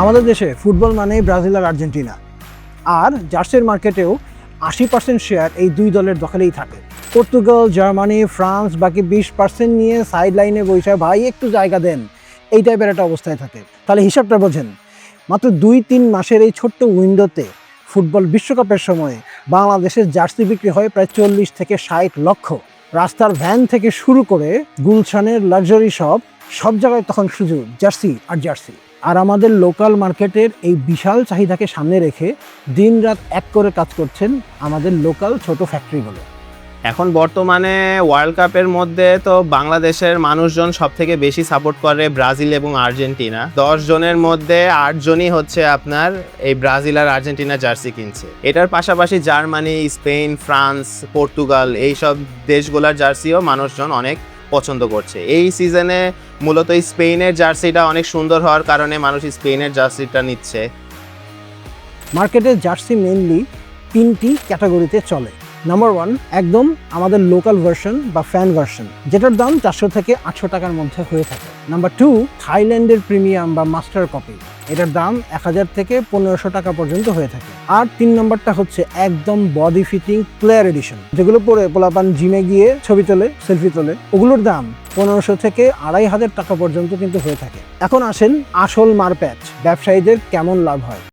আমাদের দেশে ফুটবল মানেই ব্রাজিল আর আর্জেন্টিনা, আর জার্সির মার্কেটেও 80% শেয়ার এই দুই দলের দখলেই থাকে। পর্তুগাল, জার্মানি, ফ্রান্স বাকি 20% নিয়ে সাইড লাইনে বসে ভাই একটু জায়গা দেন, এই টাইপের একটা অবস্থায় থাকে। তাহলে হিসাবটা বোঝেন, মাত্র 2-3 মাসের এই ছোট্ট উইন্ডোতে ফুটবল বিশ্বকাপের সময়ে বাংলাদেশের জার্সি বিক্রি হয় প্রায় 40 থেকে 60 লক্ষ। রাস্তার ভ্যান থেকে শুরু করে গুলশানের লাক্সারি সব জায়গায় তখন শুধু জার্সি আর জার্সি। আর আমাদের লোকাল মার্কেটের এই বিশাল চাহিদাকে সামনে রেখে দিনরাত এক করে কাজ করছেন আমাদের লোকাল ছোট ফ্যাক্টরিগুলো। এখন বর্তমানে ওয়ার্ল্ড কাপের মধ্যে তো বাংলাদেশের মানুষজন সব থেকে বেশি সাপোর্ট করে ব্রাজিল এবং আর্জেন্টিনা। 10 জনের মধ্যে 8 জনই হচ্ছে আপনার এই ব্রাজিল আর আর্জেন্টিনা জার্সি কিনছে। এটার পাশাপাশি জার্মানি, স্পেন, ফ্রান্স, পর্তুগাল এইসব দেশগুলোর জার্সিও মানুষজন অনেক পছন্দ করছে। এই সিজনে মূলত স্পেনের জার্সিটা অনেক সুন্দর হওয়ার কারণে মানুষ স্পেনের জার্সিটা নিচ্ছে। মার্কেটে জার্সি মেইনলি 3টি ক্যাটাগরিতে চলে। নাম্বার 1 একদম আমাদের লোকাল ভার্সন বা ফ্যান ভার্সন, যেটার দাম 400 থেকে 800 টাকার মধ্যে হয়ে থাকে। নাম্বার 2 থাইল্যান্ডের প্রিমিয়াম বা মাস্টার কপি, এটার দাম 1000 থেকে 1500 টাকা পর্যন্ত হয়ে থাকে। আর 3 নম্বরটা হচ্ছে একদম বডি ফিটিং প্লেয়ার এডিশন, যেগুলো পরে পোলাপান জিমে গিয়ে ছবি তোলে, সেলফি তোলে, ওগুলোর দাম 1500 থেকে 2500 টাকা পর্যন্ত কিন্তু হয়ে থাকে। এখন আসেন আসল মারপ্যাচ ব্যবসায়ীদের কেমন লাভ হয়।